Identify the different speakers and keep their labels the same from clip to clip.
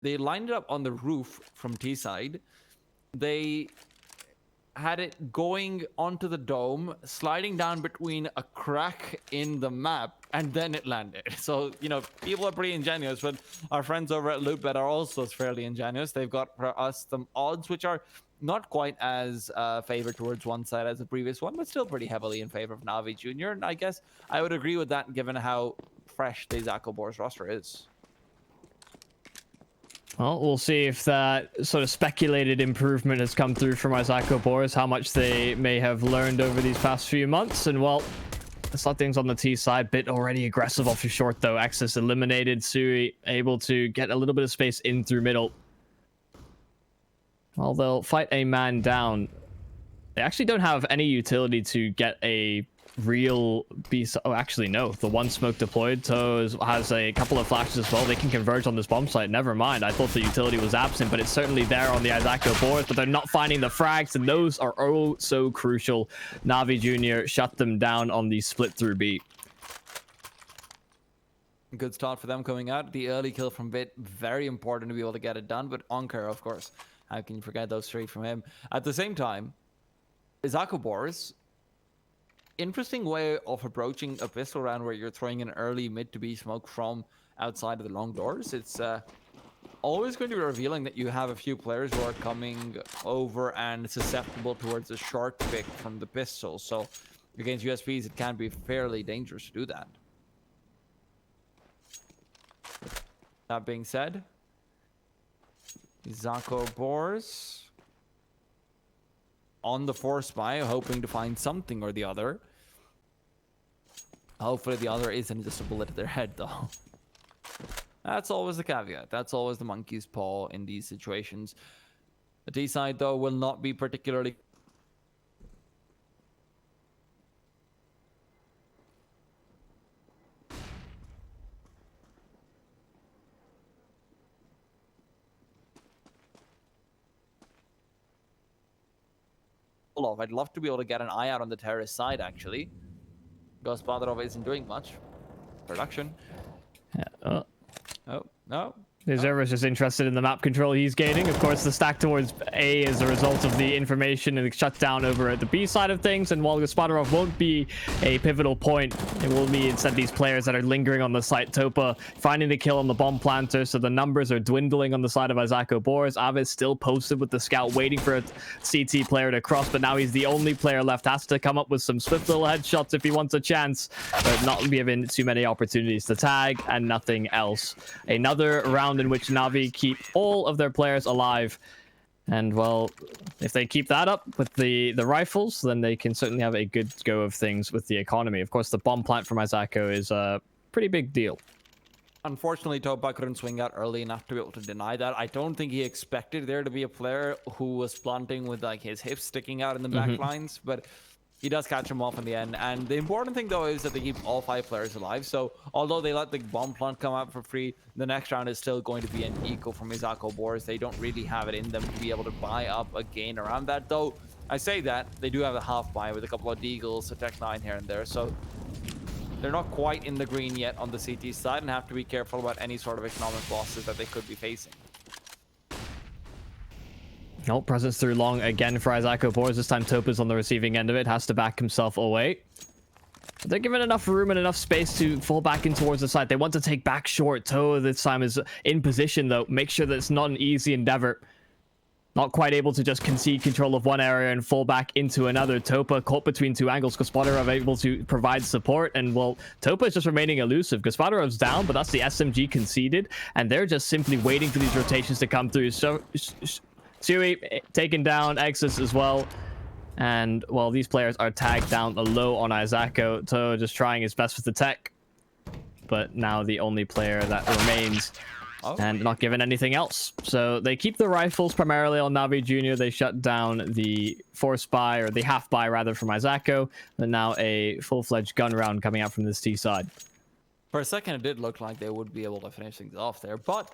Speaker 1: They lined it up on the roof from T side. They had it going onto the dome, sliding down between a crack in the map, and then it landed. So, you know, people are pretty ingenious, but our friends over at Lootbet are also fairly ingenious. They've got for us some odds, which are not quite as favored towards one side as the previous one, but still pretty heavily in favor of Navi Jr. And I guess I would agree with that given how fresh the IZAKO BOARS roster is.
Speaker 2: Well, we'll see if that sort of speculated improvement has come through from IZAKO BOARS, how much they may have learned over these past few months. And, well, it's not things on the T side. Bit already aggressive off his short, though. Axis eliminated. Sui able to get a little bit of space in through middle. Well, they'll fight a man down. They actually don't have any utility to get a real beast. Oh, actually, no. The one smoke deployed. Toe has a couple of flashes as well. They can converge on this bomb site. Never mind. I thought the utility was absent, but it's certainly there on the IZAKO BOARS, but they're not finding the frags, and those are oh so crucial. Navi Jr. shut them down on the split through B.
Speaker 1: Good start for them coming out. The early kill from Bit, very important to be able to get it done, but Onker, of course. How can you forget those three from him? At the same time, IZAKO BOARS, interesting way of approaching a pistol round where you're throwing an early mid to B smoke from outside of the long doors. It's always going to be revealing that you have a few players who are coming over and susceptible towards a short pick from the pistol. So against USPs, it can be fairly dangerous to do that. That being said, IZAKO BOARS on the force buy, hoping to find something or the other. Hopefully the other isn't just a bullet to their head, though. That's always the caveat. That's always the monkey's paw in these situations. The T side, though, will not be particularly... I'd love to be able to get an eye out on the terrorist side, actually. Gospodarov isn't doing much. Production.
Speaker 2: Yeah,
Speaker 1: Oh, no.
Speaker 2: Zerva's just interested in the map control he's gaining. Of course, the stack towards A is a result of the information and the shutdown over at the B side of things. And while Gospodarov won't be a pivotal point, it will be instead these players that are lingering on the site. Topa finding the kill on the bomb planter, so the numbers are dwindling on the side of IZAKO BOARS. Avis still posted with the scout, waiting for a CT player to cross, but now he's the only player left. Has to come up with some swift little headshots if he wants a chance, but not given too many opportunities to tag and nothing else. Another round in which Navi keep all of their players alive, and well, if they keep that up with the rifles, then they can certainly have a good go of things with the economy. Of course, the bomb plant from IZAKO is a pretty big deal.
Speaker 1: Unfortunately, Topa couldn't swing out early enough to be able to deny that. I don't think he expected there to be a player who was planting with like his hips sticking out in the back lines, but he does catch him off in the end. And the important thing, though, is that they keep all 5 players alive. So although they let the bomb plant come out for free, the next round is still going to be an eco from IZAKO BOARS. They don't really have it in them to be able to buy up a gain around that. Though I say that, they do have a half buy with a couple of deagles, a Tech 9 here and there. So they're not quite in the green yet on the CT side and have to be careful about any sort of economic losses that they could be facing.
Speaker 2: No, presence through long again for IZAKO BOARS. This time Topa's on the receiving end of it, has to back himself away. But they're given enough room and enough space to fall back in towards the side. They want to take back short. Toe this time is in position, though. Make sure that it's not an easy endeavor. Not quite able to just concede control of one area and fall back into another. Topa caught between 2 angles. Gospodarov able to provide support, and well, Topa is just remaining elusive. Gospodarov's down, but that's the SMG conceded, and they're just simply waiting for these rotations to come through. So Sui taken down, Exus as well. And well, these players are tagged down low on IZAKO. Toe just trying his best with the tech, but now the only player that remains and not given anything else. So they keep the rifles primarily on Navi Jr. They shut down the force buy, or the half buy rather, from IZAKO. And now a full-fledged gun round coming out from this T side.
Speaker 1: For a second, it did look like they would be able to finish things off there, but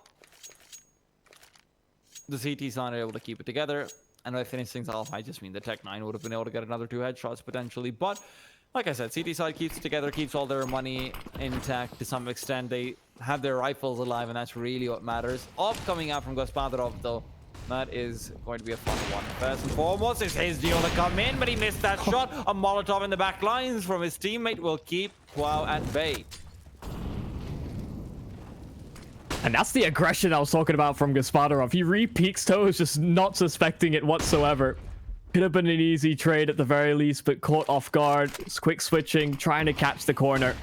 Speaker 1: the CT's not able to keep it together. And by finish things off, I just mean the Tech 9 would have been able to get another 2 headshots potentially. But like I said, CT side keeps it together, keeps all their money intact to some extent. They have their rifles alive, and that's really what matters. Op coming out from Gospodarov, though. That is going to be a fun one. First and foremost, it's his deal to come in, but he missed that shot. A Molotov in the back lines from his teammate will keep Wow at bay.
Speaker 2: And that's the aggression I was talking about from Gospodarov. He re-peeks Toes, just not suspecting it whatsoever. Could have been an easy trade at the very least, but caught off guard. Quick switching, trying to catch the corner.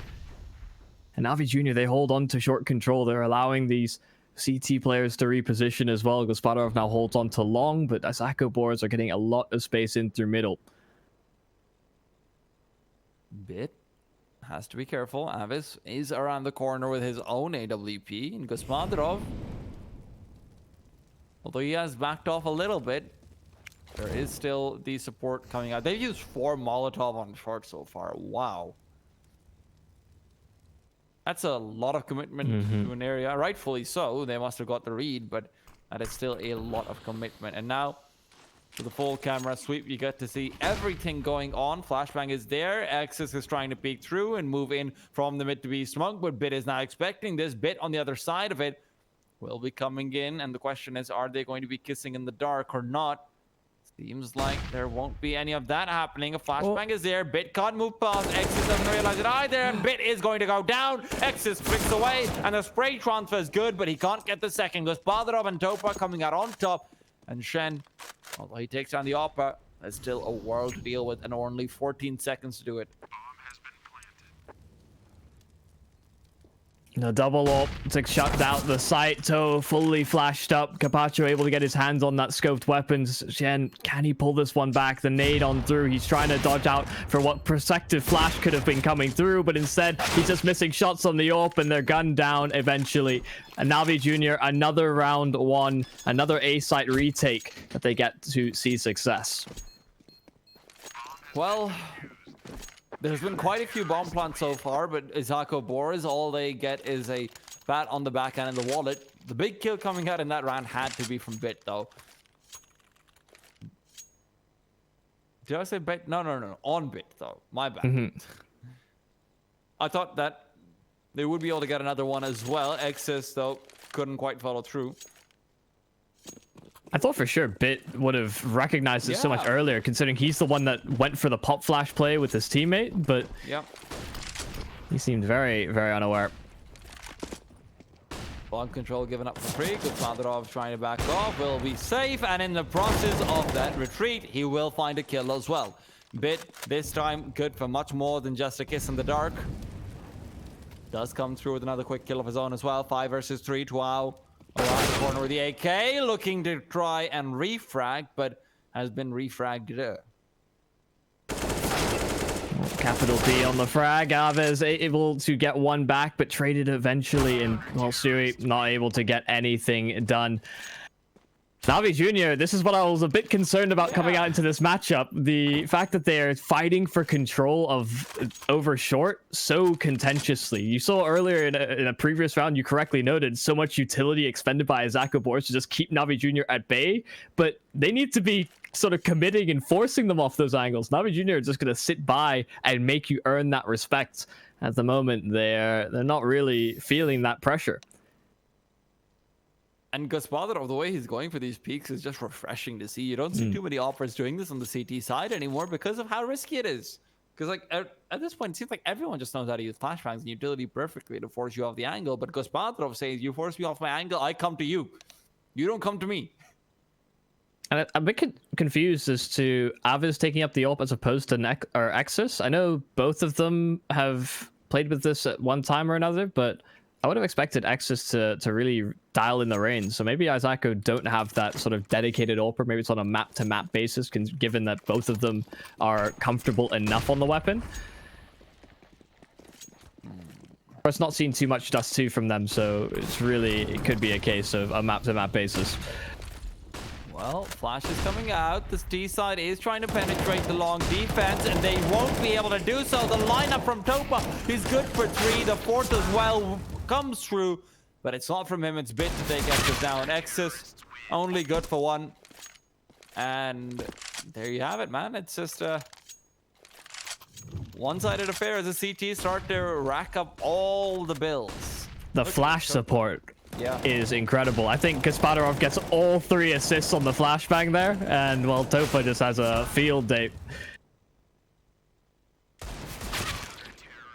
Speaker 2: And Navi Jr., they hold on to short control. They're allowing these CT players to reposition as well. Gospodarov now holds on to long, but IZAKO boards are getting a lot of space in through middle.
Speaker 1: Bit has to be careful. Avis is around the corner with his own AWP, and Gospodarov, although he has backed off a little bit, there is still the support coming out. They've used 4 Molotov on short so far. Wow. That's a lot of commitment to an area. Rightfully so. They must have got the read, but that is still a lot of commitment. And now, for the full camera sweep, you get to see everything going on. Flashbang is there. Axis is trying to peek through and move in from the mid to be smoke, but Bit is now expecting this. Bit on the other side of it will be coming in. And the question is, are they going to be kissing in the dark or not? Seems like there won't be any of that happening. A flashbang is there. Bit can't move past. Exis doesn't realize it either. And Bit is going to go down. Exis flicks away. And the spray transfer is good, but he can't get the second. Gospodarov and Topa coming out on top. And Shen, although he takes down the Oppa, there's still a world to deal with and only 14 seconds to do it.
Speaker 2: The double up to shut out the site. Toe fully flashed up. Capacho able to get his hands on that scoped weapons. Shen, can he pull this one back? The nade on through. He's trying to dodge out for what prospective flash could have been coming through, but instead he's just missing shots on the AWP and they're gunned down eventually. And Navi Jr., another round 1, another A site retake that they get to see success.
Speaker 1: Well, there's been quite a few bomb plants so far, but IZAKO boards, all they get is a bat on the back end of the wallet. The big kill coming out in that round had to be from Bit, though. Did I say Bit? No. On Bit, though. My bad. I thought that they would be able to get another one as well. Exis, though, couldn't quite follow through.
Speaker 2: I thought for sure Bit would have recognized it so much earlier, considering he's the one that went for the pop flash play with his teammate, but he seemed very, very unaware.
Speaker 1: Bomb control given up for free. Gospodarov trying to back off. Will be safe, and in the process of that retreat, he will find a kill as well. Bit, this time, good for much more than just a kiss in the dark. Does come through with another quick kill of his own as well. 5 versus 3 to Wow. Around the corner with the AK, looking to try and refrag, but has been refragged there.
Speaker 2: Capital P on the frag. Aves able to get one back, but traded eventually, and well, Stewie not able to get anything done. Navi Jr., this is what I was a bit concerned about coming out into this matchup. The fact that they're fighting for control of over short so contentiously. You saw earlier in a previous round, you correctly noted so much utility expended by IZAKO boards to just keep Navi Jr. at bay, but they need to be sort of committing and forcing them off those angles. Navi Jr. is just going to sit by and make you earn that respect. At the moment, they're not really feeling that pressure.
Speaker 1: And Gospodarov, the way he's going for these peaks is just refreshing to see. You don't see too many offers doing this on the CT side anymore because of how risky it is. Because like at this point, it seems like everyone just knows how to use flashbangs and utility perfectly to force you off the angle. But Gospodarov says, you force me off my angle, I come to you. You don't come to me.
Speaker 2: And I'm a bit confused as to Avis taking up the AWP as opposed to Exus. I know both of them have played with this at one time or another, but I would have expected Exus to really dial in the reins. So maybe IZAKO don't have that sort of dedicated AWPer. Maybe it's on a map-to-map basis, given that both of them are comfortable enough on the weapon. It's not seen too much dust too from them, so it could be a case of a map-to-map basis.
Speaker 1: Well, Flash is coming out. The T side is trying to penetrate the long defense, and they won't be able to do so. The lineup from Topa is good for 3. The 4th as well comes through, but it's not from him. It's Bit to take Exis down. Exis only good for 1. And there you have it, man. It's just a one-sided affair as the CT start to rack up all the bills.
Speaker 2: The flash support is incredible. I think Gaspadarov gets all 3 assists on the flashbang there, and well, Topa just has a field day.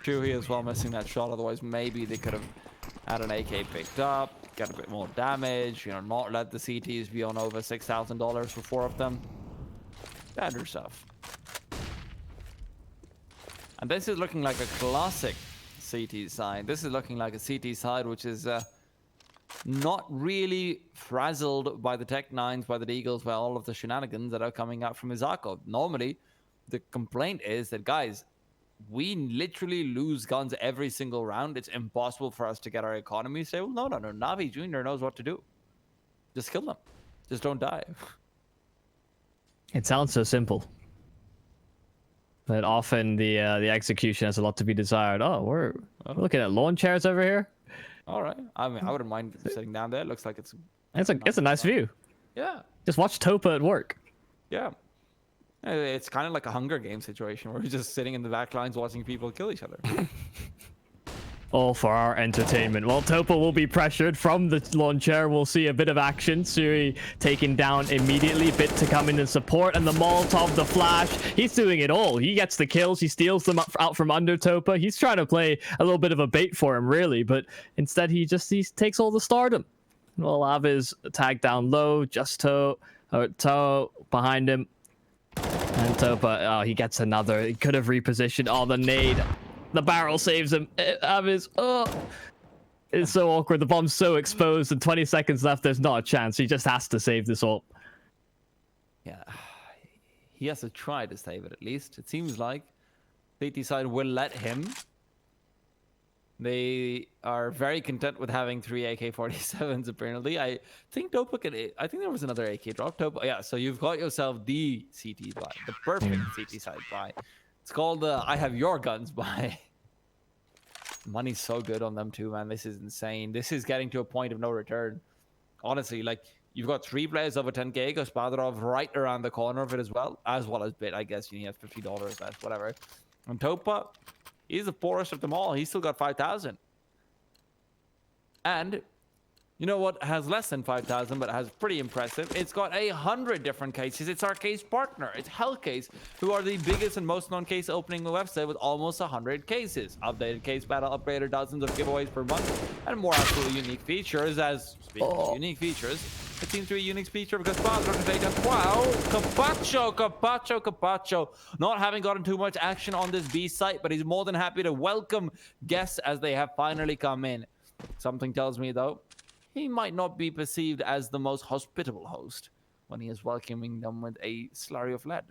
Speaker 1: Chewy as well missing that shot, otherwise maybe they could have had an AK picked up, get a bit more damage, you know, not let the CTs be on over $6,000 for 4 of them. Better stuff. And this is looking like a classic CT side. This is looking like a CT side which is not really frazzled by the Tech 9s, by the Deagles, by all of the shenanigans that are coming out from IZAKO. Normally, the complaint is that, guys, we literally lose guns every single round. It's impossible for us to get our economy stable. No. Navi Jr. knows what to do. Just kill them. Just don't die.
Speaker 2: It sounds so simple. But often the execution has a lot to be desired. Oh, we're looking at lawn chairs over here.
Speaker 1: All right. I mean, I wouldn't mind sitting down there. It looks like it's
Speaker 2: a nice view.
Speaker 1: Yeah.
Speaker 2: Just watch Topa at work.
Speaker 1: Yeah. It's kind of like a Hunger Games situation where we're just sitting in the back lines watching people kill each other.
Speaker 2: All for our entertainment. Well, Topa will be pressured from the lawn chair. We'll see a bit of action. Suri taken down immediately. Bit to come in and support. And the Molotov, the flash. He's doing it all. He gets the kills. He steals them out from under Topa. He's trying to play a little bit of a bait for him, really. But instead, he takes all the stardom. Well, Aviz tagged down low. Just Toe behind him. And Topa, he gets another. He could have repositioned. Oh, the nade. The barrel saves him. Aviz, it's so awkward. The bomb's so exposed, and 20 seconds left. There's not a chance. He just has to save this all.
Speaker 1: Yeah, he has to try to save it at least. It seems like CT side will let him. They are very content with having 3 AK-47s. Apparently, I think Topa can. I think there was another AK drop. Topa, yeah. So you've got yourself the CT buy, the perfect CT side buy. It's called the I have your guns buy. Money's so good on them too, man. This is insane. This is getting to a point of no return. Honestly, like, you've got 3 players over 10k. Gaspadarov right around the corner of it as well as Bit. I guess you need $50 left, whatever. And Topa, he's the poorest of them all. He's still got 5,000. And you know what has less than 5,000 but has pretty impressive? It's got 100 different cases. It's our case partner. It's Hellcase, who are the biggest and most known case opening website with almost 100 cases. Updated case battle, upgraded dozens of giveaways per month, and more absolutely unique features. As speaking of unique features, it seems to be a unique feature because Father today just, wow, Capacho. Not having gotten too much action on this B site, but he's more than happy to welcome guests as they have finally come in. Something tells me, though, he might not be perceived as the most hospitable host when he is welcoming them with a slurry of lead.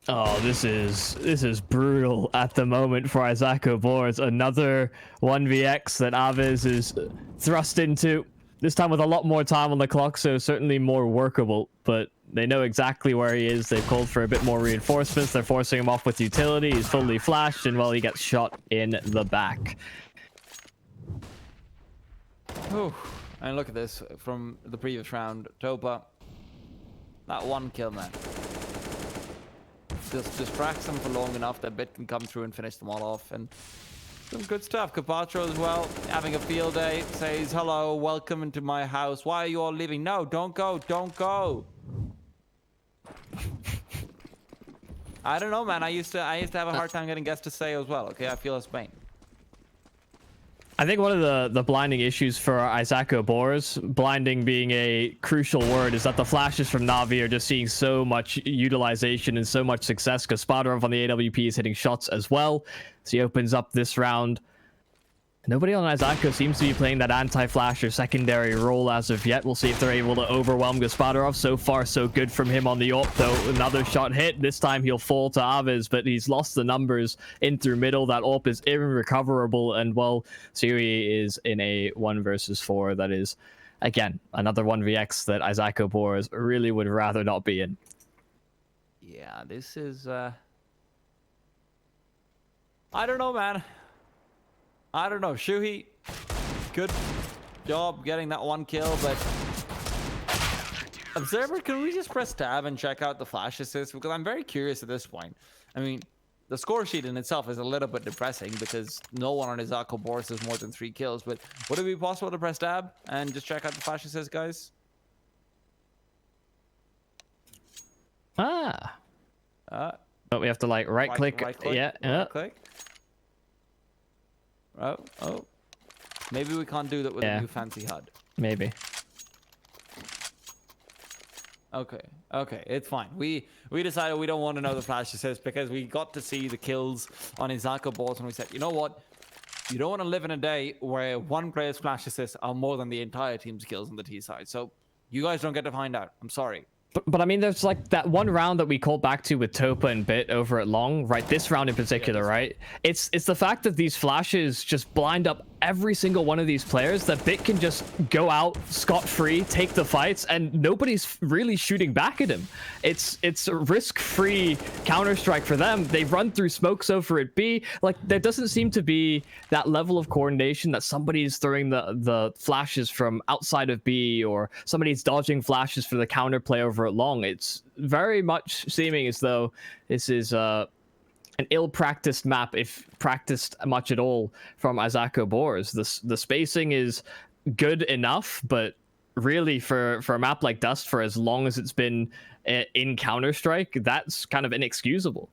Speaker 2: Oh, this is brutal at the moment for IZAKO BOARS. Another 1vx that Aviz is thrust into. This time with a lot more time on the clock, so certainly more workable. But they know exactly where he is. They've called for a bit more reinforcements. They're forcing him off with utility. He's fully flashed, and well, he gets shot in the back.
Speaker 1: Whew. And look at this from the previous round. Topa, that 1 kill, man. Just distracts them for long enough that Bit can come through and finish them all off. And some good stuff. Capacho as well, having a field day. Says, hello, welcome into my house. Why are you all leaving? No, don't go, don't go. I don't know, man. I used to have a hard time getting guests to say as well. Okay, I feel his pain.
Speaker 2: I think one of the blinding issues for IZAKO BOARS, blinding being a crucial word, is that the flashes from Na'Vi are just seeing so much utilization and so much success. Because Spadarov on the AWP is hitting shots as well. So he opens up this round. Nobody on IZAKO seems to be playing that anti-flash or secondary role as of yet. We'll see if they're able to overwhelm Gaspadarov. So far, so good from him on the AWP, though. Another shot hit. This time he'll fall to Aviz, but he's lost the numbers in through middle. That AWP is irrecoverable, and well, Siri is in a 1 versus 4. That is, again, another 1vx that IZAKO BOARS really would rather not be in.
Speaker 1: Yeah, this is... I don't know, man. I don't know. Shuhi, good job getting that 1 kill, but Observer, can we just press tab and check out the flash assist? Because I'm very curious at this point. I mean, the score sheet in itself is a little bit depressing because no one on IZAKO BOARS has more than 3 kills. But would it be possible to press tab and just check out the flash assist, guys?
Speaker 2: Ah. But we have to like right click. Yeah.
Speaker 1: Right click. Oh. Maybe we can't do that with a new fancy HUD.
Speaker 2: Maybe.
Speaker 1: Okay, it's fine. We decided we don't want to know the flash assist because we got to see the kills on IZAKO BOARS and we said, you know what? You don't want to live in a day where one player's flash assists are more than the entire team's kills on the T side. So you guys don't get to find out. I'm sorry.
Speaker 2: But I mean, there's like that one round that we called back to with Topa and Bit over at Long, right? This round in particular, right? It's the fact that these flashes just blind up every single one of these players, that Bit can just go out scot-free, take the fights, and nobody's really shooting back at him. It's a risk-free Counter-Strike for them. They run through smokes over at B. Like, there doesn't seem to be that level of coordination that somebody's throwing the flashes from outside of B, or somebody's dodging flashes for the counterplay over at Long. It's very much seeming as though this is an ill-practiced map, if practiced much at all, from IZAKO BOARS. The spacing is good enough, but really for a map like Dust, for as long as it's been in Counter-Strike, that's kind of inexcusable.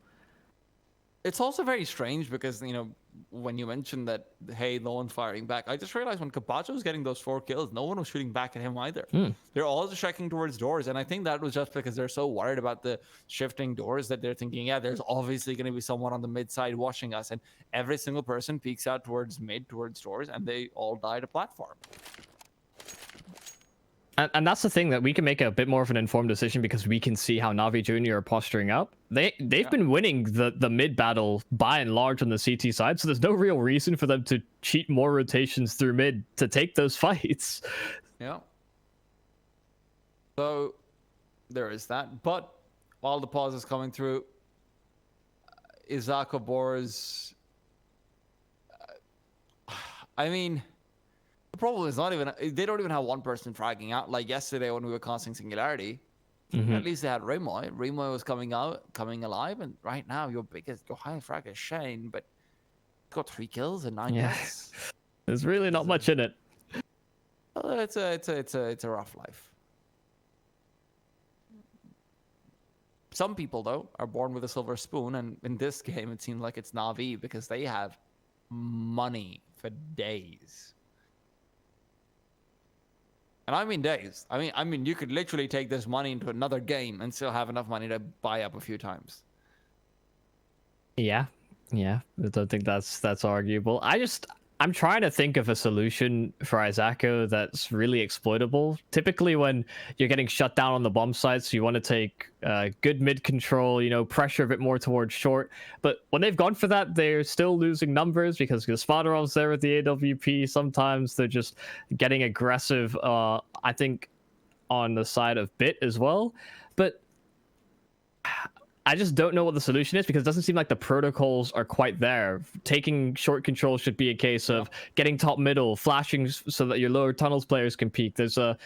Speaker 1: It's also very strange because, you know, when you mentioned that, hey, no one's firing back, I just realized when Capacho was getting those 4 kills, no one was shooting back at him either. They're all just checking towards doors, and I think that was just because they're so worried about the shifting doors that they're thinking, yeah, there's obviously going to be someone on the mid side watching us, and every single person peeks out towards mid, towards doors, and they all die to platform.
Speaker 2: And that's the thing, that we can make a bit more of an informed decision because we can see how Na'Vi Jr. are posturing up. They've been winning the mid battle by and large on the CT side, so there's no real reason for them to cheat more rotations through mid to take those fights.
Speaker 1: Yeah. So there is that. But while the pause is coming through, IZAKO BOARS, I mean, the problem is not even, they don't even have one person fragging out. Like yesterday when we were casting Singularity, at least they had Rimoy. Rimoy was coming alive, and right now your highest frag is Shane, but got 3 kills and 9 deaths.
Speaker 2: There's really not much in it.
Speaker 1: Well, it's a rough life. Some people though are born with a silver spoon, and in this game it seems like it's Na'Vi because they have money for days. And I mean days. I mean, you could literally take this money into another game and still have enough money to buy up a few times.
Speaker 2: Yeah, I don't think that's arguable. I'm trying to think of a solution for IZAKO that's really exploitable. Typically, when you're getting shut down on the bomb sites, you want to take good mid control, you know, pressure a bit more towards short. But when they've gone for that, they're still losing numbers because Gasparov's there with the AWP. Sometimes they're just getting aggressive, I think, on the side of Bit as well. But I just don't know what the solution is because it doesn't seem like the protocols are quite there. Taking short control should be a case of getting top middle, flashing so that your lower tunnels players can peek. There's a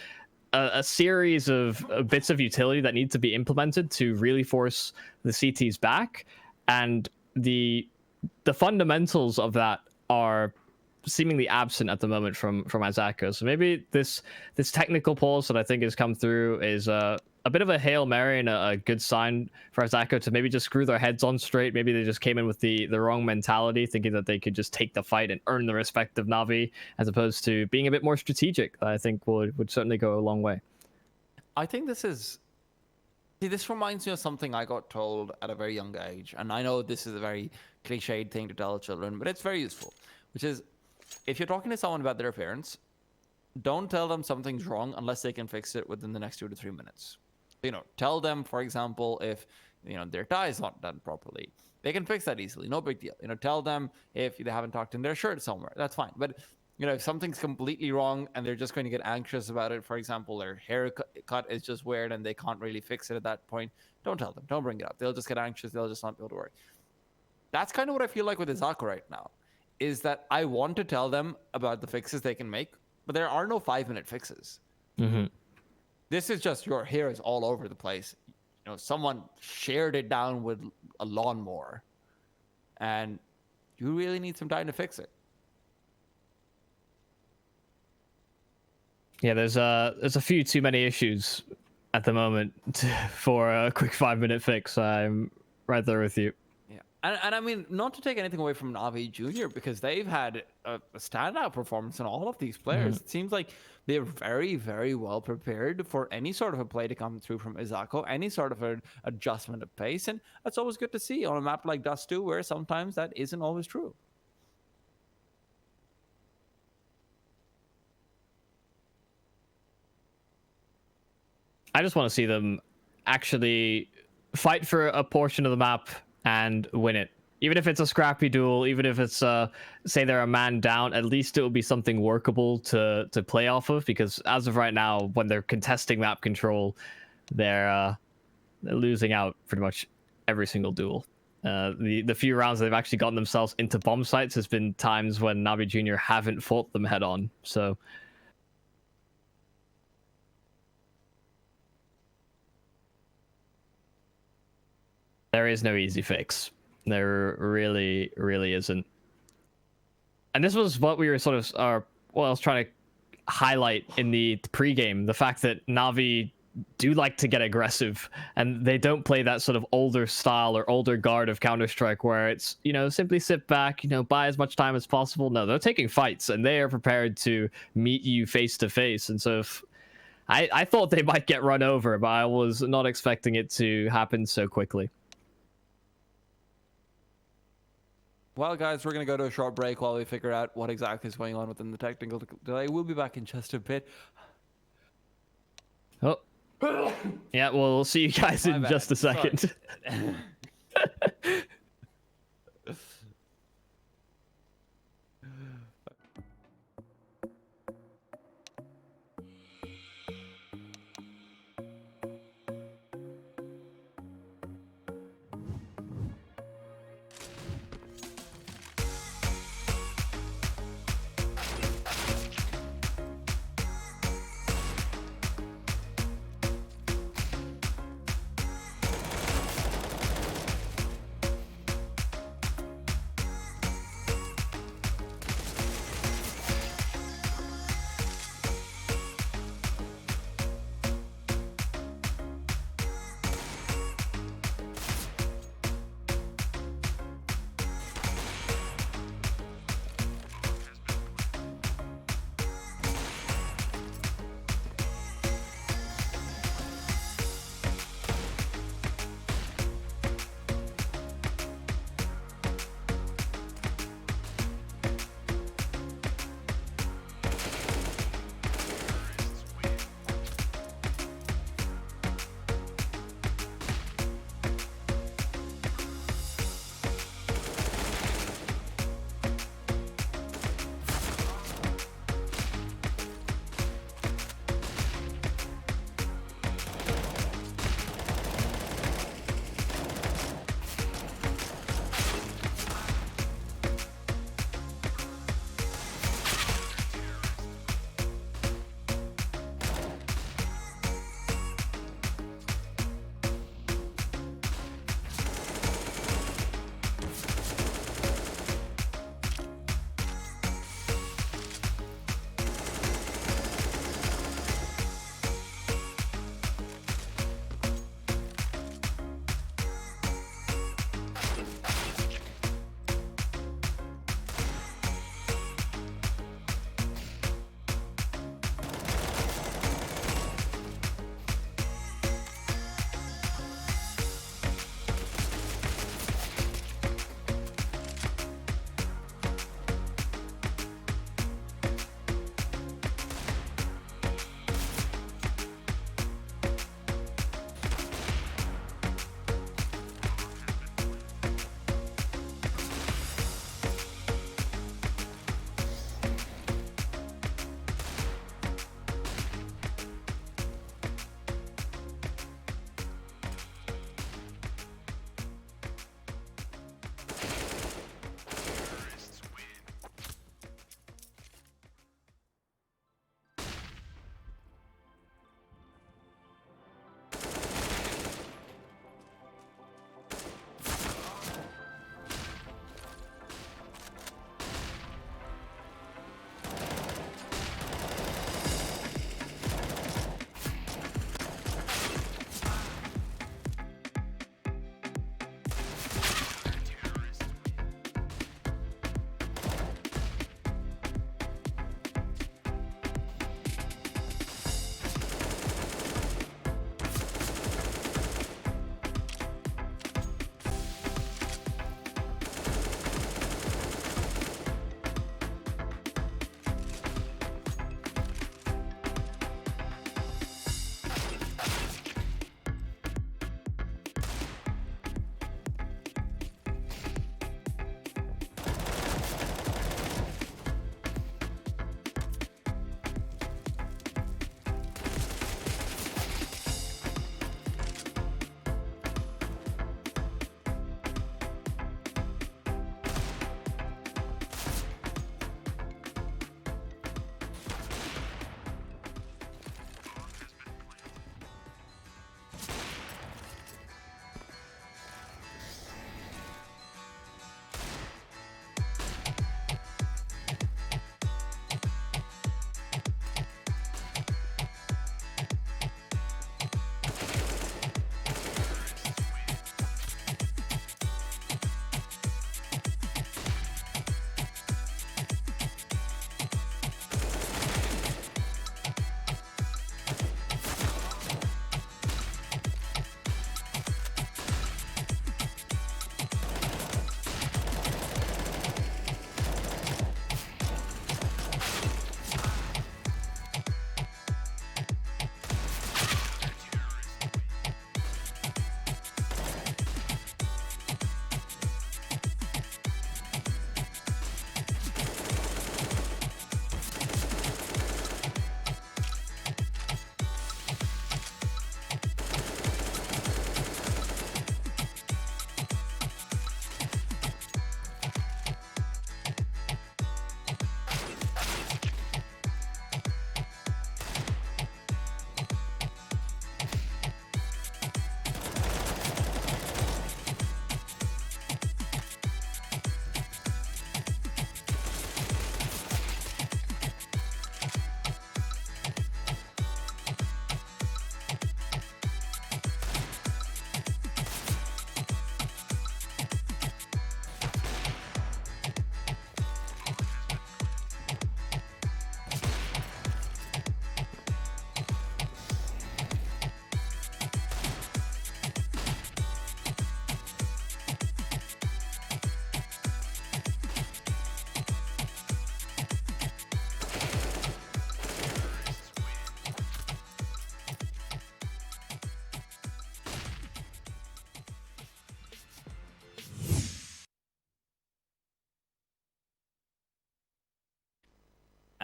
Speaker 2: series of bits of utility that need to be implemented to really force the CTs back, and the fundamentals of that are seemingly absent at the moment from IZAKO. So maybe this technical pause that I think has come through is a bit of a Hail Mary and a good sign for IZAKO to maybe just screw their heads on straight. Maybe they just came in with the wrong mentality, thinking that they could just take the fight and earn the respect of Na'Vi, as opposed to being a bit more strategic. I think would certainly go a long way.
Speaker 1: I think this reminds me of something I got told at a very young age. And I know this is a very cliched thing to tell children, but it's very useful, which is, if you're talking to someone about their appearance, don't tell them something's wrong unless they can fix it within the next 2 to 3 minutes. You know, tell them, for example, if, you know, their tie is not done properly. They can fix that easily. No big deal. You know, tell them if they haven't tucked in their shirt somewhere. That's fine. But, you know, if something's completely wrong and they're just going to get anxious about it, for example, their haircut is just weird and they can't really fix it at that point, don't tell them. Don't bring it up. They'll just get anxious. They'll just not be able to work. That's kind of what I feel like with IZAKO right now, is that I want to tell them about the fixes they can make, but there are no 5-minute fixes. This is just your hair is all over the place. You know, someone shared it down with a lawnmower. and you really need some time to fix it.
Speaker 2: Yeah, there's a few too many issues at the moment for a quick 5-minute fix. I'm right there with you.
Speaker 1: Yeah, and I mean, not to take anything away from Navi Jr. because they've had a standout performance in all of these players. It seems like they're very, very well prepared for any sort of a play to come through from IZAKO, any sort of an adjustment of pace, and that's always good to see on a map like Dust 2, where sometimes that isn't always true.
Speaker 2: I just want to see them actually fight for a portion of the map and win it. Even if it's a scrappy duel, even if it's say they're a man down, at least it will be something workable to play off of, because as of right now, when they're contesting map control, they're losing out pretty much every single duel. The few rounds they've actually gotten themselves into bomb sites has been times when Navi Jr. haven't fought them head on. So there is no easy fix. There really, really isn't. And this was what we were sort of, I was trying to highlight in the pregame, the fact that Navi do like to get aggressive, and they don't play that sort of older style or older guard of Counter-Strike where it's, simply sit back, buy as much time as possible. No, they're taking fights, and they are prepared to meet you face to face. And so I thought they might get run over, but I was not expecting it to happen so quickly.
Speaker 1: Well, guys, we're going to go to a short break while we figure out what exactly is going on within the technical delay. We'll be back in just a bit.
Speaker 2: Oh. Yeah, we'll see you guys in just a second.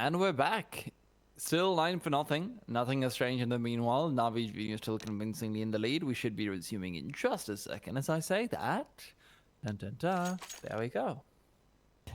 Speaker 1: And we're back. Still 9-0. Nothing has changed in the meanwhile. Navi being still convincingly in the lead. We should be resuming in just a second as I say that. Dun, dun, dun. There we go.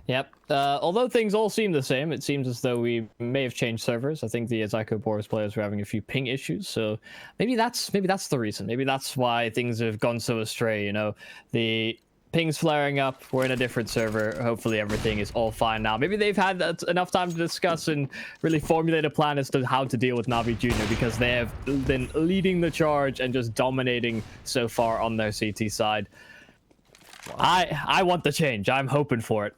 Speaker 2: Yep. Although things all seem the same, it seems as though we may have changed servers. I think the IZAKO BOARS players were having a few ping issues, so maybe that's the reason. Maybe that's why things have gone so astray. You know, the ping's flaring up. We're in a different server. Hopefully everything is all fine now. Maybe they've had enough time to discuss and really formulate a plan as to how to deal with Navi Jr. because they have been leading the charge and just dominating so far on their CT side. Wow. I want the change. I'm hoping for it.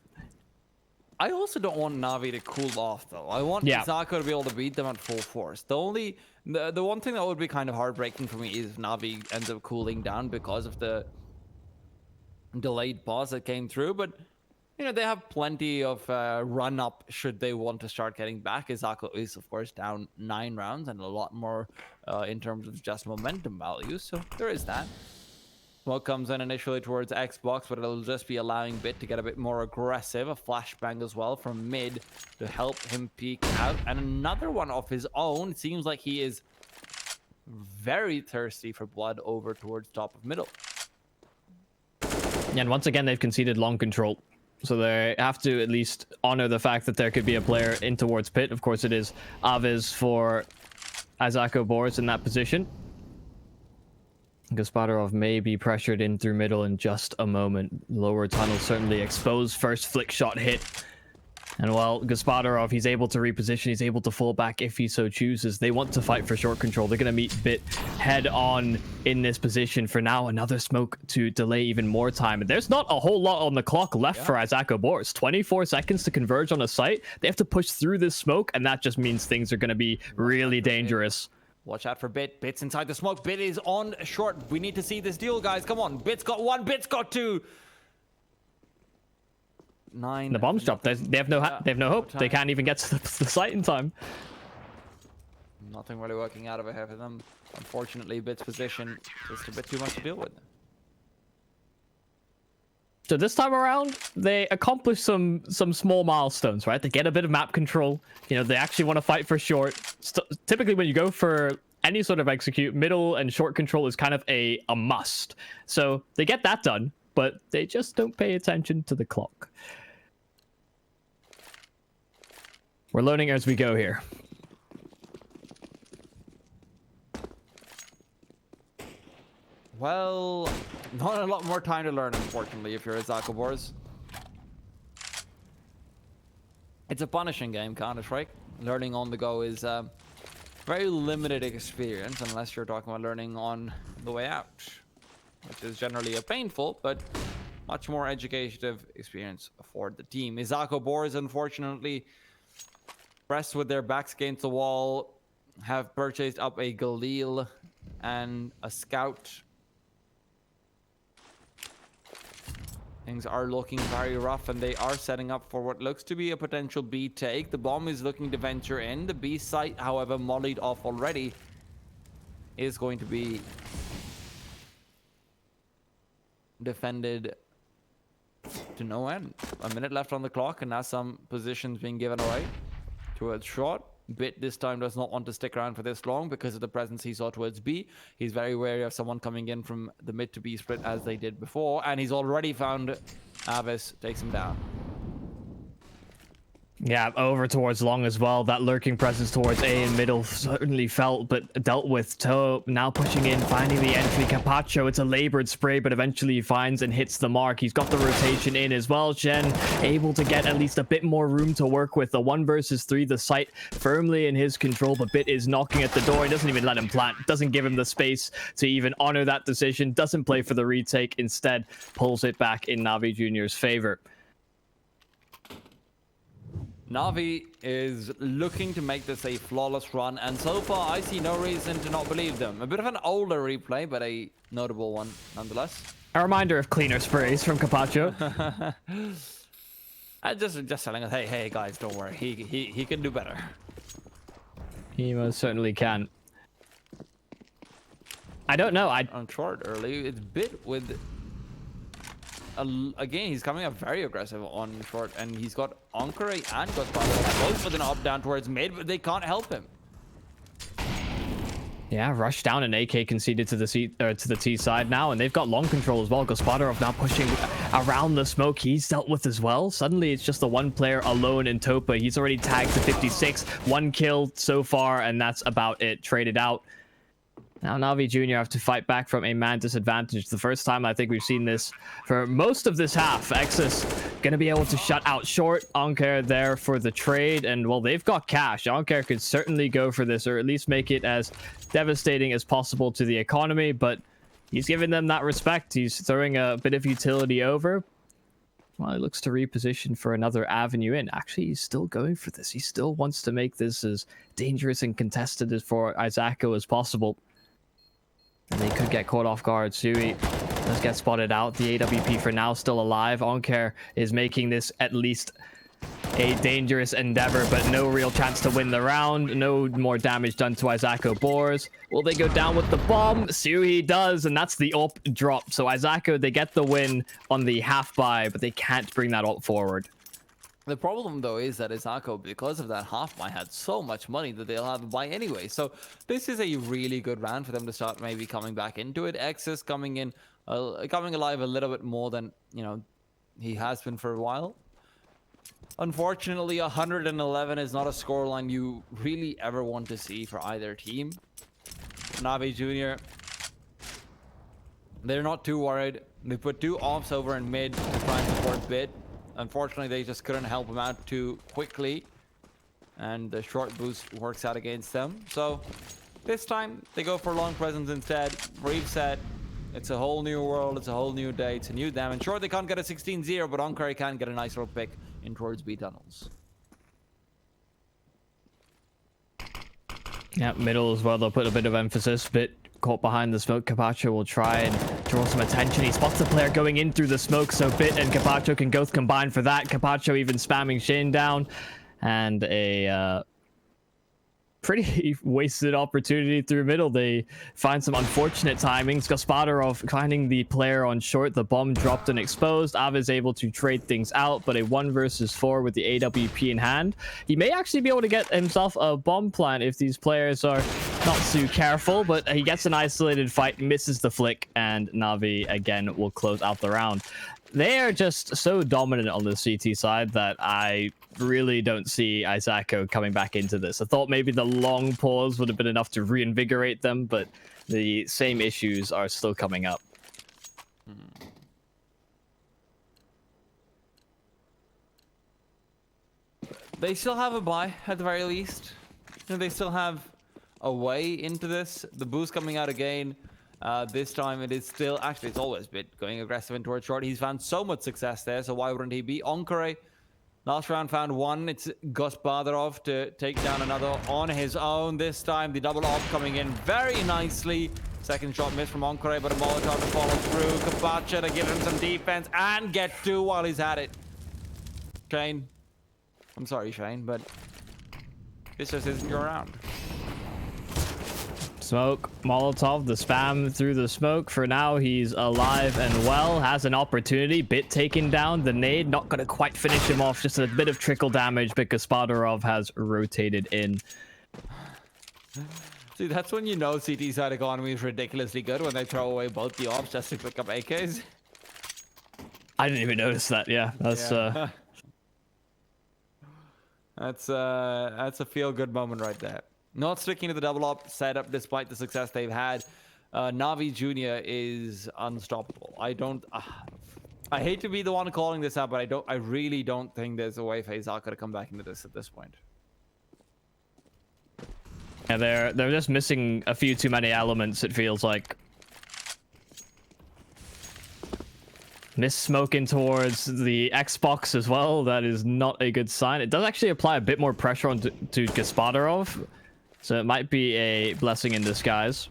Speaker 1: I also don't want Navi to cool off, though. I want IZAKO to be able to beat them at full force. The one thing that would be kind of heartbreaking for me is if Navi ends up cooling down because of the delayed pause that came through. But, you know, they have plenty of run-up should they want to start getting back. IZAKO is, of course, down 9 rounds and a lot more in terms of just momentum value. So there is that. Smoke comes in initially towards Xbox, but it'll just be allowing Bit to get a bit more aggressive. A flashbang as well from mid to help him peek out. And another one of his own. It seems like he is very thirsty for blood over towards top of middle.
Speaker 2: And once again, they've conceded long control. So they have to at least honor the fact that there could be a player in towards pit. Of course, it is Aviz for IZAKO BOARS in that position. Gaspadarov may be pressured in through middle in just a moment. Lower tunnel certainly exposed. First flick shot hit. And while Gaspadarov, he's able to reposition, he's able to fall back if he so chooses. They want to fight for short control. They're going to meet Bit head on in this position. For now, another smoke to delay even more time. And there's not a whole lot on the clock left for IZAKO BOARS. 24 seconds to converge on a site. They have to push through this smoke, and that just means things are going to be really dangerous.
Speaker 1: Watch out for Bit. Bit's inside the smoke. Bit is on short. We need to see this deal, guys. Come on. Bit's got 1. Bit's got 2. 9.
Speaker 2: The bomb's dropped. They have no hope. They can't even get to the site in time.
Speaker 1: Nothing really working out over here for them. Unfortunately, Bit's position is a bit too much to deal with.
Speaker 2: So this time around, they accomplish some small milestones, right? They get a bit of map control. You know, they actually want to fight for short. Typically, when you go for any sort of execute, middle and short control is kind of a must. So they get that done, but they just don't pay attention to the clock. We're learning as we go here.
Speaker 1: Well, not a lot more time to learn, unfortunately, if you're IZAKO BOARS. It's a punishing game, Counter-Strike. Learning on the go is very limited experience, unless you're talking about learning on the way out, which is generally a painful, but much more educative experience for the team. IZAKO BOARS, unfortunately, pressed with their backs against the wall, have purchased up a Galil and a Scout. Things are looking very rough, and they are setting up for what looks to be a potential B take. The bomb is looking to venture in. The B site, however, mollied off already, is going to be defended to no end. A minute left on the clock, and now some positions being given away towards short. Bit this time does not want to stick around for this long because of the presence he saw towards B. He's very wary of someone coming in from the mid to B split as they did before, and he's already found Avis, takes him down.
Speaker 2: Yeah, over towards long as well. That lurking presence towards A in middle certainly felt, but dealt with. Toe now pushing in, finding the entry. Capacho, it's a labored spray, but eventually he finds and hits the mark. He's got the rotation in as well. Shen able to get at least a bit more room to work with. The 1 versus 3, the site firmly in his control, but Bit is knocking at the door. He doesn't even let him plant. Doesn't give him the space to even honor that decision. Doesn't play for the retake. Instead, pulls it back in Navi Jr.'s favor.
Speaker 1: Navi is looking to make this a flawless run, and so far I see no reason to not believe them. A bit of an older replay, but a notable one nonetheless.
Speaker 2: A reminder of cleaner sprays from Capacho.
Speaker 1: just telling us, hey guys, don't worry, he can do better.
Speaker 2: He most certainly can. I don't know.
Speaker 1: On short early, it's Bit with again, he's coming up very aggressive on short, and he's got Ankare and Gospodarov both with an up down towards mid, but they can't help him.
Speaker 2: Yeah, rush down and AK conceded to the T side now, and they've got long control as well. Gospodarov now pushing around the smoke. He's dealt with as well. Suddenly, it's just the one player alone in Topa. He's already tagged to 56, 1 kill so far, and that's about it. Traded out. Now Navi Jr. have to fight back from a man disadvantage. The first time I think we've seen this for most of this half. Exus going to be able to shut out short. Ankare there for the trade. And, well, they've got cash. Ankare could certainly go for this, or at least make it as devastating as possible to the economy. But he's giving them that respect. He's throwing a bit of utility over. Well, he looks to reposition for another avenue in. Actually, he's still going for this. He still wants to make this as dangerous and contested as for IZAKO as possible. And they could get caught off guard. Sui does get spotted out. The AWP for now still alive. Ankare is making this at least a dangerous endeavor, but no real chance to win the round. No more damage done to IZAKO BOARS. Will they go down with the bomb? Sui does, and that's the up drop. So IZAKO, they get the win on the half buy, but they can't bring that up forward.
Speaker 1: The problem, though, is that IZAKO, because of that half buy, had so much money that they'll have a buy anyway. So this is a really good round for them to start maybe coming back into it. Exus coming in, coming alive a little bit more than, you know, he has been for a while. Unfortunately, 111 is not a scoreline you really ever want to see for either team. Navi Jr., they're not too worried. They put 2 offs over in mid to try and support Bit. Unfortunately, they just couldn't help him out too quickly, and the short boost works out against them. So this time, they go for long presence instead. Reset. It's a whole new world. It's a whole new day. It's a new them. And sure, they can't get a 16-0, but Ankare can get a nice little pick in towards B tunnels.
Speaker 2: Yeah, middle as well. They'll put a bit of emphasis. Bit caught behind the smoke. Capacho will try and draw some attention. He spots the player going in through the smoke, so Bit and Capacho can both combine for that. Capacho even spamming Shane down, and a pretty wasted opportunity through middle. They find some unfortunate timings. Gospodarov finding the player on short. The bomb dropped and exposed. Av is able to trade things out, but a 1 versus 4 with the AWP in hand. He may actually be able to get himself a bomb plant if these players are not too careful, but he gets an isolated fight, misses the flick, and Navi again will close out the round. They are just so dominant on the CT side that I really don't see IZAKO coming back into this. I thought maybe the long pause would have been enough to reinvigorate them, but the same issues are still coming up.
Speaker 1: They still have a buy at the very least. They still have a way into this. The boost coming out again. This time it is still, actually it's always Bit going aggressive in towards short. He's found so much success there, so why wouldn't he be? Ankare, last round found 1. It's Gospodarov to take down another on his own. This time the double off coming in very nicely. Second shot missed from Ankare, but a Molotov to follow through. Kapacha to give him some defense and get 2 while he's at it. Shane. I'm sorry, Shane, but this just isn't your round.
Speaker 2: Smoke, Molotov, the spam through the smoke. For now, he's alive and well. Has an opportunity. Bit taken down. The nade not going to quite finish him off. Just a bit of trickle damage because Gospodarov has rotated in.
Speaker 1: See, that's when you know CT side economy is ridiculously good, when they throw away both the ops just to pick up AKs.
Speaker 2: I didn't even notice that. Yeah, that's
Speaker 1: yeah. That's a feel-good moment right there. Not sticking to the double up setup despite the success they've had. Navi Jr. is unstoppable. I hate to be the one calling this out, but I really don't think there's a way for IZAKO to come back into this at this point.
Speaker 2: Yeah, they're just missing a few too many elements, it feels like. Miss smoking towards the Xbox as well. That is not a good sign. It does actually apply a bit more pressure on to Gospodarov. So it might be a blessing in disguise.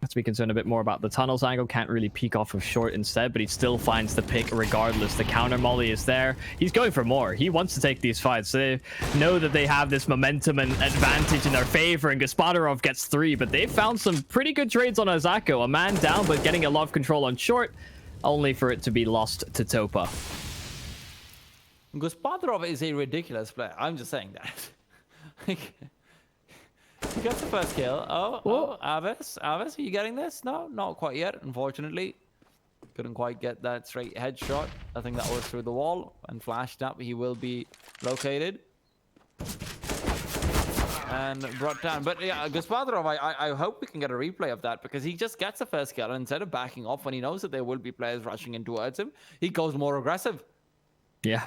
Speaker 2: Have to be concerned a bit more about the tunnels angle. Can't really peek off of short instead, but he still finds the pick regardless. The counter molly is there. He's going for more. He wants to take these fights. They know that they have this momentum and advantage in their favor, and Gospodarov gets 3, but they've found some pretty good trades on IZAKO. A man down, but getting a lot of control on short. only for it to be lost to Topa.
Speaker 1: Gospodarov is a ridiculous player. I'm just saying that. Like, he gets the first kill. Oh, Avis, are you getting this? No, not quite yet, unfortunately. Couldn't quite get that straight headshot. I think that was through the wall and flashed up. He will be located and brought down. But yeah, Gospodarov, I hope we can get a replay of that, because he just gets the first kill, and instead of backing off when he knows that there will be players rushing in towards him, he goes more aggressive.
Speaker 2: Yeah.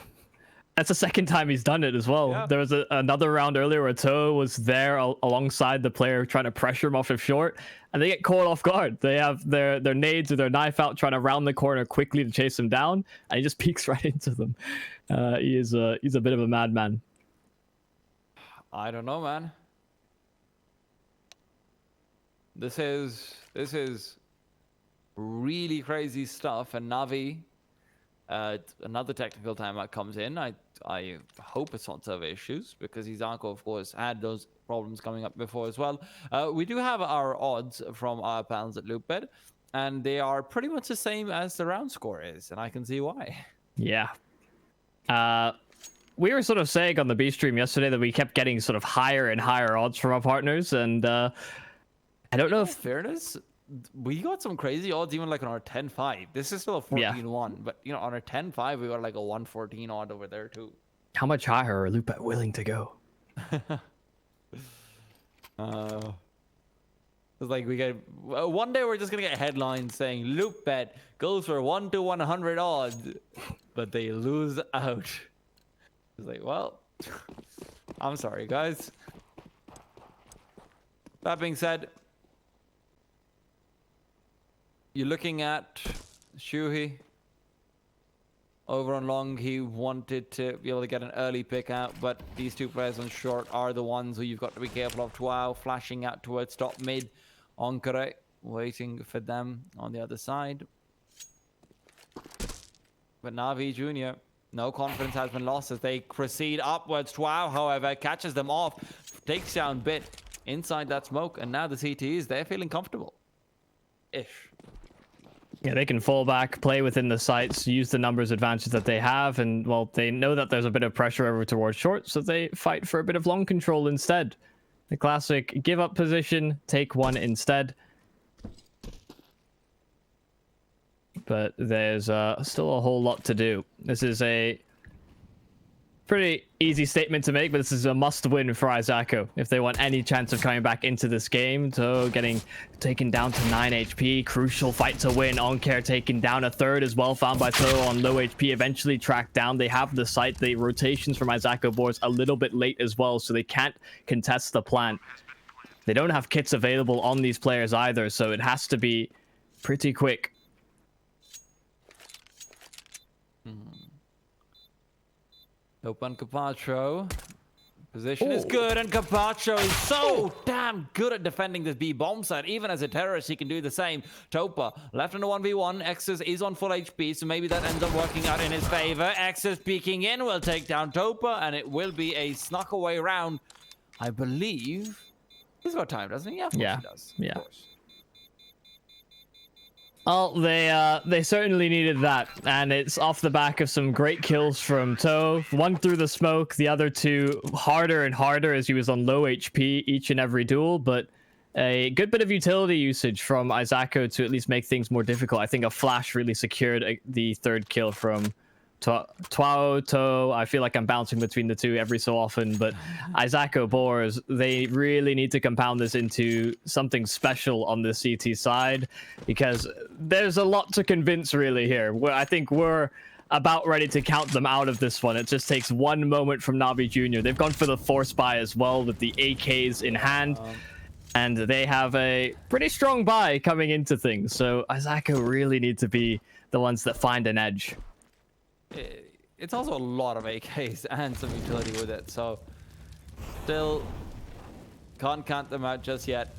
Speaker 2: That's the second time he's done it as well.
Speaker 1: Yeah.
Speaker 2: There was another round earlier where Toe was there alongside the player trying to pressure him off of short, and they get caught off guard. They have their nades or their knife out trying to round the corner quickly to chase him down, and he just peeks right into them. He's a bit of a madman.
Speaker 1: I don't know, man. This is really crazy stuff, and Navi, another technical timeout comes in. I hope it's not server issues, because IZAKO, of course, had those problems coming up before as well. We do have our odds from our pals at Loopbed, and they are pretty much the same as the round score is, and I can see why.
Speaker 2: Yeah. We were sort of saying on the B stream yesterday that we kept getting sort of higher and higher odds from our partners, and I don't know if...
Speaker 1: fairness, we got some crazy odds even like on our 10-5. This is still a 14-1, but you know, on our 10-5 we got like a 114 odd over there too.
Speaker 2: How much higher are Loopet willing to go?
Speaker 1: It's like we get one day we're just gonna get headlines saying Loopbet goes for 1 to 100 odds, but they lose out. It's like, well, I'm sorry guys. That being said, you're looking at Shuhi over on long. He wanted to be able to get an early pick out, but these two players on short are the ones who you've got to be careful of. Twao flashing out towards top mid. Onkare waiting for them on the other side. But Navi Jr., no confidence has been lost as they proceed upwards. Twao, however, catches them off, takes down Bit inside that smoke, and now the CTs, they're feeling comfortable. Ish.
Speaker 2: Yeah, they can fall back, play within the sites, use the numbers advantage that they have, and, well, they know that there's a bit of pressure over towards short, so they fight for a bit of long control instead. The classic give up position, take one instead. But there's still a whole lot to do. This is a pretty easy statement to make, but this is a must-win for IZAKO if they want any chance of coming back into this game. So getting taken down to 9 HP, crucial fight to win. Onkare taken down a third as well, found by Toro on low HP, eventually tracked down. They have the site. The rotations from IZAKO boards a little bit late as well, so they can't contest the plant. They don't have kits available on these players either, so it has to be pretty quick.
Speaker 1: Open Capaccio. Position is good, and Capaccio is so damn good at defending this B bomb site. Even as a terrorist, he can do the same. Topa left in a 1v1. X's is on full HP, so maybe that ends up working out in his favor. X's peeking in will take down Topa, and it will be a snuck away round. I believe he's got time, doesn't he? Yeah, of course he does.
Speaker 2: Yeah.
Speaker 1: Of course.
Speaker 2: Well, they certainly needed that, and it's off the back of some great kills from Toe. One through the smoke, the other two harder and harder as he was on low HP each and every duel, but a good bit of utility usage from IZAKO to at least make things more difficult. I think a flash really secured the third kill from Twao, Toe. I feel like I'm bouncing between the two every so often, but IZAKO BOARS, they really need to compound this into something special on the CT side, because there's a lot to convince really here. I think we're about ready to count them out of this one. It just takes one moment from Navi Jr. They've gone for the force buy as well with the AKs in hand, and they have a pretty strong buy coming into things. So IZAKO really need to be the ones that find an edge.
Speaker 1: It's also a lot of AKs and some utility with it, so still can't count them out just yet.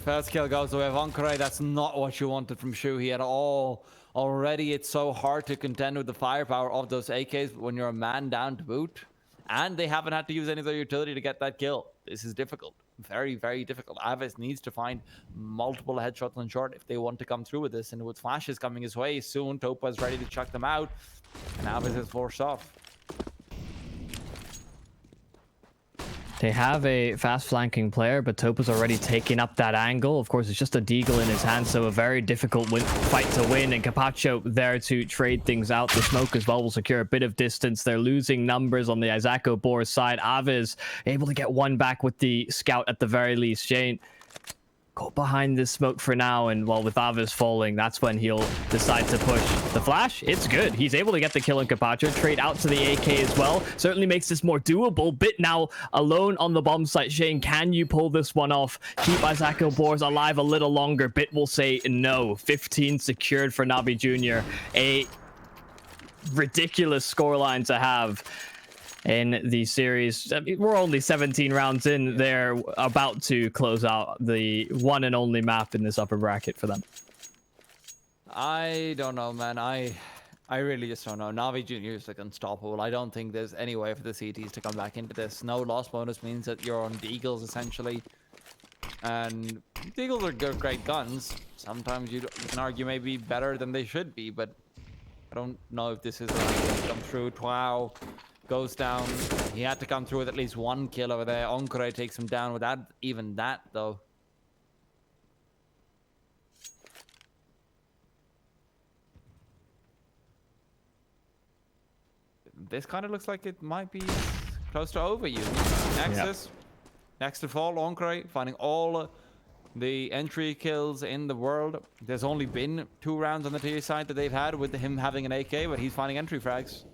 Speaker 1: First kill goes away. Onkare, that's not what you wanted from Shuhi at all. Already it's so hard to contend with the firepower of those AKs when you're a man down to boot, and they haven't had to use any of their utility to get that kill. This is difficult. very, very difficult. Avis needs to find multiple headshots on short if they want to come through with this. And with flashes coming his way soon, Topa is ready to chuck them out. And Avis is forced off.
Speaker 2: They have a fast flanking player, but Topa's already taking up that angle. Of course, it's just a deagle in his hand, so a very difficult fight to win. And Capacho there to trade things out. The smoke as well will secure a bit of distance. They're losing numbers on the IZAKO BOARS side. Aviz able to get one back with the scout at the very least. Shane go behind this smoke for now, and well, with Aviz falling, that's when he'll decide to push. The flash, it's good. He's able to get the kill on Capacho, trade out to the AK as well. Certainly makes this more doable. Bit now alone on the bomb site. Shane, can you pull this one off? Keep IZAKO BOARS alive a little longer. Bit will say no. 15 secured for Navi Jr. A ridiculous scoreline to have in the series. I mean, we're only 17 rounds in. They're about to close out the one and only map in this upper bracket for them.
Speaker 1: I don't know, man. I really just don't know. Navi Jr. is like unstoppable. I don't think there's any way for the CTs to come back into this. No loss bonus means that you're on Deagles essentially. And Deagles are good, great guns. Sometimes you can argue maybe better than they should be, but I don't know if this is going to come through. Twao goes down. He had to come through with at least one kill over there. Onkore takes him down without even that, though. This kind of looks like it might be close to over you. Nexus. Next to fall, Onkore finding all the entry kills in the world. There's only been 2 rounds on the tier side that they've had with him having an AK, but he's finding entry frags.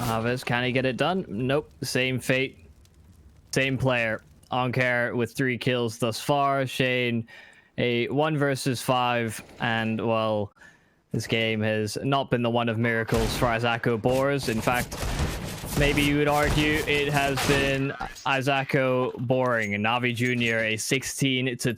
Speaker 2: Aviz, can he get it done? Nope. Same fate. Same player. Onkare with 3 kills thus far. Shane, a 1 versus 5. And, well, this game has not been the one of miracles for IZAKO BOARS. In fact, maybe you would argue it has been IZAKO boring. And Navi Jr. a 16-2